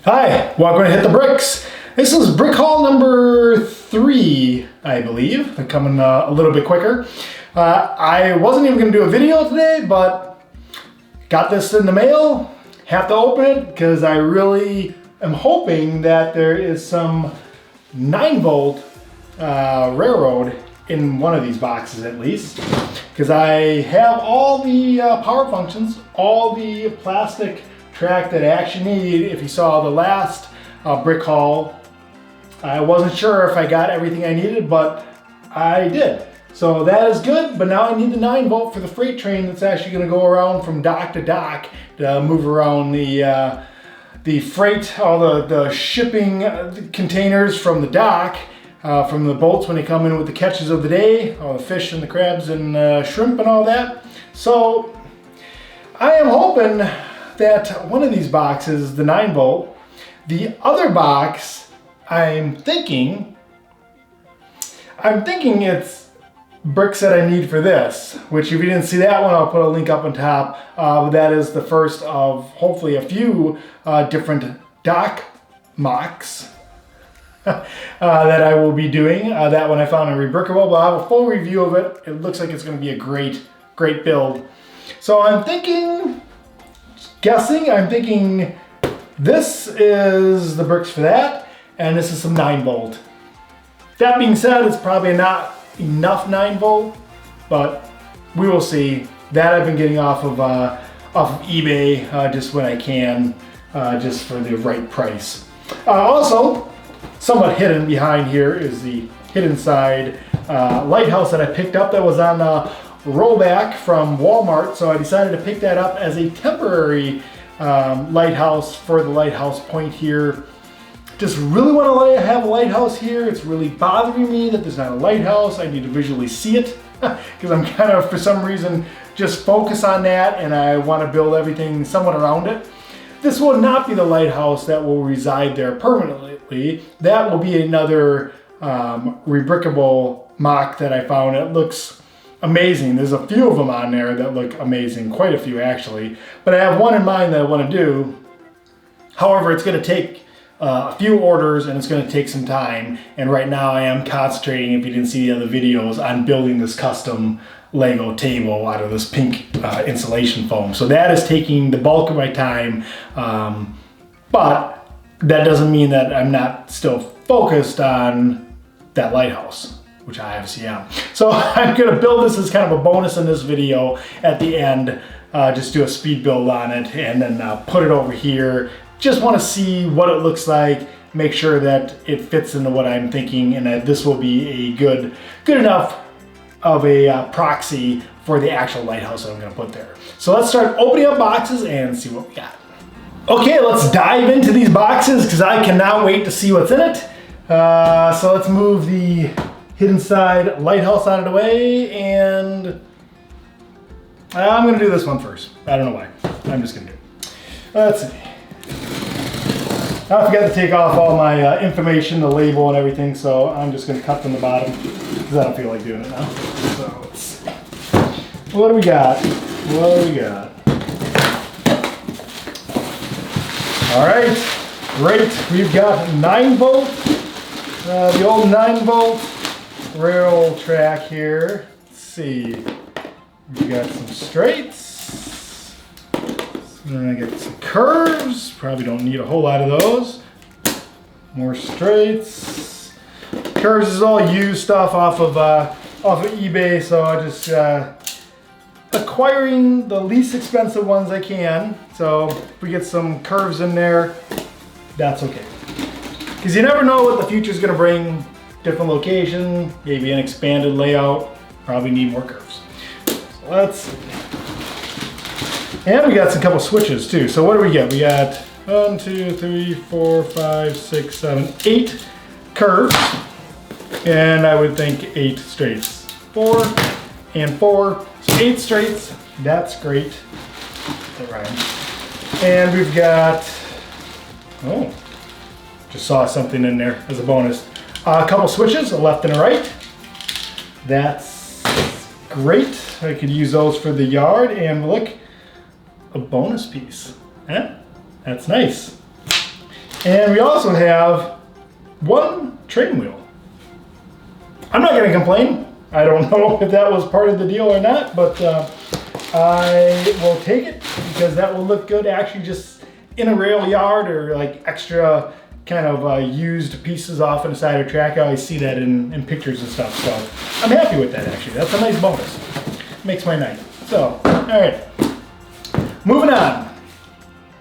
Hi, welcome to Hit the Bricks. This is brick haul number 3, I believe. They're coming a little bit quicker. I wasn't even going to do a video today, but got this in the mail. Have to open it because I really am hoping that there is some 9-volt railroad in one of these boxes at least. Because I have all the power functions, all the plastic track that I actually need. If you saw the last brick haul, I wasn't sure if I got everything I needed, but I did. So that is good, but now I need the 9-volt for the freight train that's actually going to go around from dock to dock to move around the freight, all the shipping containers from the dock, from the boats when they come in with the catches of the day, all the fish and the crabs and shrimp and all that. So I am hoping that one of these boxes is the 9-volt. The other box, I'm thinking it's bricks that I need for this, which if you didn't see that one, I'll put a link up on top. That is the first of hopefully a few different dock MOCS that I will be doing. That one I found in Rebrickable, but I'll have a full review of it. It looks like it's going to be a great build. So I'm thinking this is the bricks for that, and this is some 9-volt. That being said, it's probably not enough 9-volt, but we will see. That I've been getting off of eBay just when I can, just for the right price. Also, somewhat hidden behind here is the hidden side lighthouse that I picked up that was on rollback from Walmart, so I decided to pick that up as a temporary lighthouse for the lighthouse point here. Just really want to have a lighthouse here. It's really bothering me that there's not a lighthouse. I need to visually see it because I'm kind of, for some reason, just focus on that, and I want to build everything somewhat around it. This will not be the lighthouse that will reside there permanently. That will be another Rebrickable MOC that I found. It looks amazing. There's a few of them on there that look amazing, quite a few actually. But I have one in mind that I want to do. However, it's going to take a few orders and it's going to take some time. And right now I am concentrating, if you didn't see the other videos, on building this custom Lego table out of this pink insulation foam. So that is taking the bulk of my time. But that doesn't mean that I'm not still focused on that lighthouse, which I obviously am. So I'm gonna build this as kind of a bonus in this video at the end, just do a speed build on it and then put it over here. Just wanna see what it looks like, make sure that it fits into what I'm thinking and that this will be a good enough of a proxy for the actual lighthouse that I'm gonna put there. So let's start opening up boxes and see what we got. Okay, let's dive into these boxes because I cannot wait to see what's in it. So let's move the hidden side lighthouse out of the way, and I'm gonna do this one first. I don't know why. I'm just gonna do it. Let's see. I forgot to take off all my information, the label and everything, so I'm just gonna cut from the bottom because I don't feel like doing it now. So let's see. What do we got? What do we got? All right, great. We've got 9-volt, the old 9-volt rail track here. Let's see. We got some straights. Then I get some curves. Probably don't need a whole lot of those. More straights. Curves is all used stuff off of eBay, so I just acquiring the least expensive ones I can. So if we get some curves in there, that's okay. Because you never know what the future's gonna bring. Different location, maybe an expanded layout, probably need more curves. So let's see. And we got some couple switches too. So what do we get? We got 1, 2, 3, 4, 5, 6, 7, 8 curves. And I would think 8 straights. 4 and 4, so 8 straights. That's great. That rhymes. And we've got, just saw something in there as a bonus. A couple switches, a left and a right. That's great. I could use those for the yard, and look, a bonus piece. Yeah, that's nice. And we also have one training wheel. I'm not going to complain. I don't know if that was part of the deal or not, but I will take it because that will look good actually just in a rail yard or like extra kind of used pieces off on the side of the track. I always see that in pictures and stuff, so I'm happy with that actually. That's a nice bonus. Makes my night. So, all right, moving on.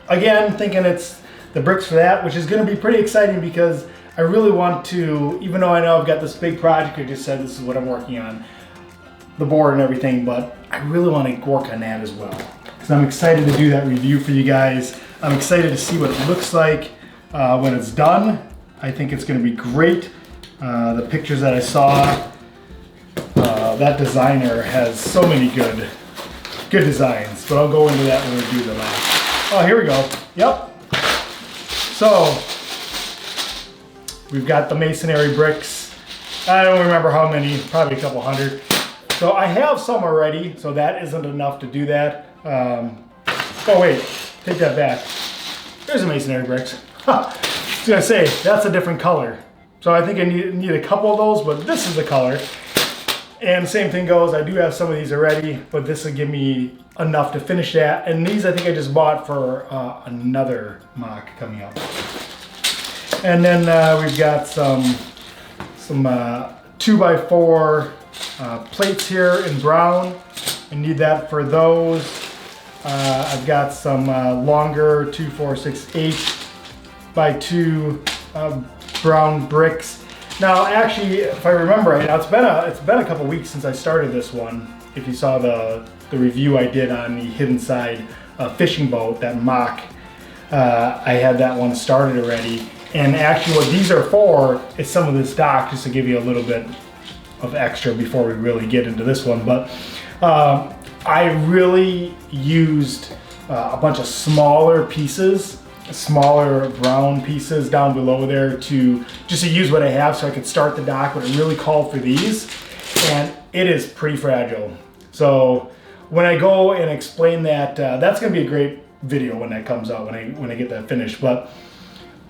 Again, thinking it's the bricks for that, which is going to be pretty exciting because I really want to, even though I know I've got this big project, I just said this is what I'm working on, the board and everything, but I really want to work on that as well. Because I'm excited to do that review for you guys. I'm excited to see what it looks like when it's done. I think it's going to be great. The pictures that I saw, that designer has so many good designs, but I'll go into that when we do the last. Oh, here we go. Yep. So, we've got the masonry bricks. I don't remember how many, probably a couple hundred. So I have some already, so that isn't enough to do that. Oh wait, take that back. There's the masonry bricks. I was gonna say, that's a different color. So I think I need a couple of those, but this is the color. And same thing goes, I do have some of these already, but this will give me enough to finish that. And these I think I just bought for another MOC coming up. And then we've got some 2x4 plates here in brown. I need that for those. I've got some longer 2, 4, 6, 8 by 2 brown bricks. Now, actually, if I remember right, now it's been a couple weeks since I started this one. If you saw the review I did on the Hidden Side fishing boat, that MOC, I had that one started already. And actually, what these are for is some of this dock, just to give you a little bit of extra before we really get into this one. But I really used a bunch of smaller pieces, smaller brown pieces down below there to use what I have so I could start the dock, but it really called for these, and it is pretty fragile. So when I go and explain that, that's gonna be a great video when that comes out, when I get that finished. But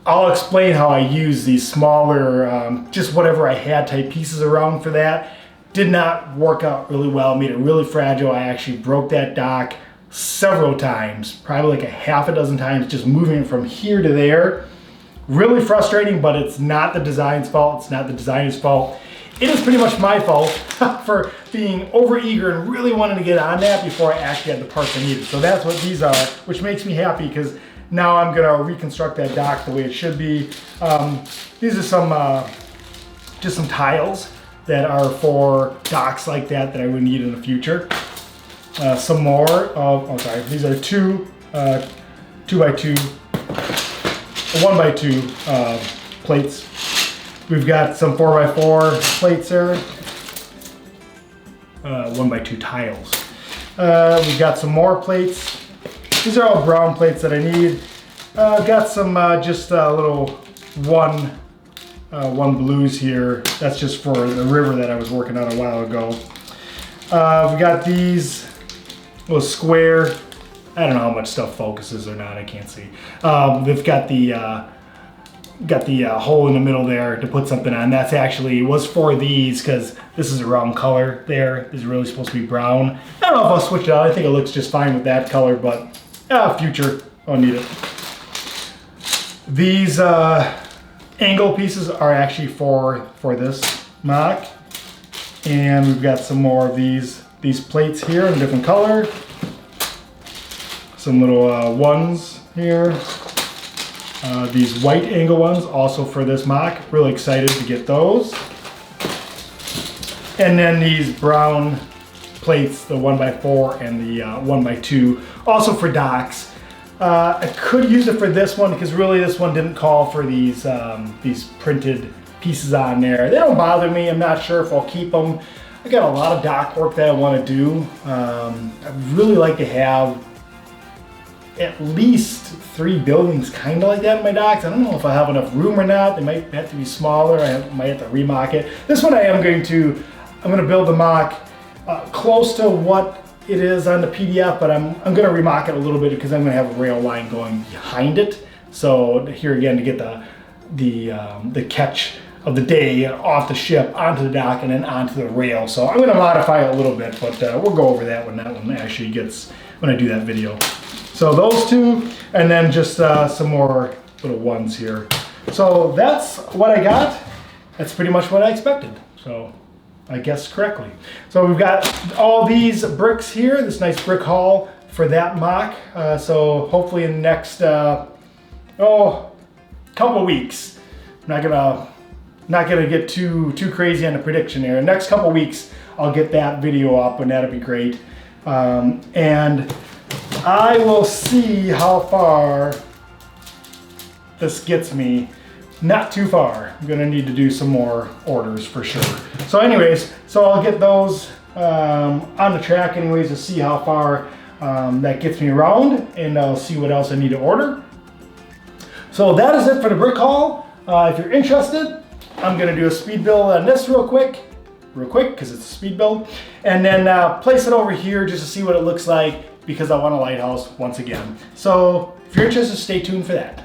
I'll explain how I use these smaller, just whatever I had type pieces around for that. Did not work out really well, made it really fragile. I actually broke that dock several times, probably like a half a dozen times, just moving it from here to there. Really frustrating, but it's not the design's fault. It's not the designer's fault. It is pretty much my fault for being overeager and really wanting to get on that before I actually had the parts I needed. So that's what these are, which makes me happy because now I'm gonna reconstruct that dock the way it should be. These are just some tiles that are for docks like that I would need in the future. Some more of, oh sorry, these are 2 2x2, 1x2 plates. We've got some 4x4 plates there, 1x2 tiles. We've got some more plates. These are all brown plates that I need. Got some just little one blues here. That's just for the river that I was working on a while ago. We got these little square. I don't know how much stuff focuses or not. I can't see. They've got the hole in the middle there to put something on. That's actually was for these because this is a round color there. This is really supposed to be brown. I don't know if I'll switch it out. I think it looks just fine with that color, but future, I'll need it. These angle pieces are actually for this MOC. And we've got some more of these plates here in a different color. Some little ones here. These white angle ones also for this MOC. Really excited to get those. And then these brown plates, the 1x4 and the 1x2, also for docks. I could use it for this one because really this one didn't call for these printed pieces on there. They don't bother me. I'm not sure if I'll keep them. I got a lot of dock work that I want to do. I'd really like to have at least 3 buildings kind of like that in my docks. I don't know if I have enough room or not. They might have to be smaller. I might have to remock it. This one I'm going to build the MOC close to what it is on the PDF, but I'm going to remock it a little bit because I'm going to have a rail line going behind it. So here again, to get the catch of the day off the ship onto the dock and then onto the rail. So I'm going to modify it a little bit, but we'll go over that when actually gets, when I do that video. So those two, and then just some more little ones here. So that's what I got. That's pretty much what I expected. So I guessed correctly. So we've got all these bricks here, this nice brick haul for that MOC. So hopefully in the next, couple weeks. I'm not gonna get too crazy on the prediction here. Next couple weeks, I'll get that video up, and that'll be great. And I will see how far this gets me. Not too far. I'm gonna need to do some more orders for sure. So anyways, so I'll get those on the track anyways to see how far that gets me around, and I'll see what else I need to order. So that is it for the brick haul. If you're interested, I'm gonna do a speed build on this real quick, because it's a speed build, and then place it over here just to see what it looks like, because I want a lighthouse once again. So if you're interested, stay tuned for that.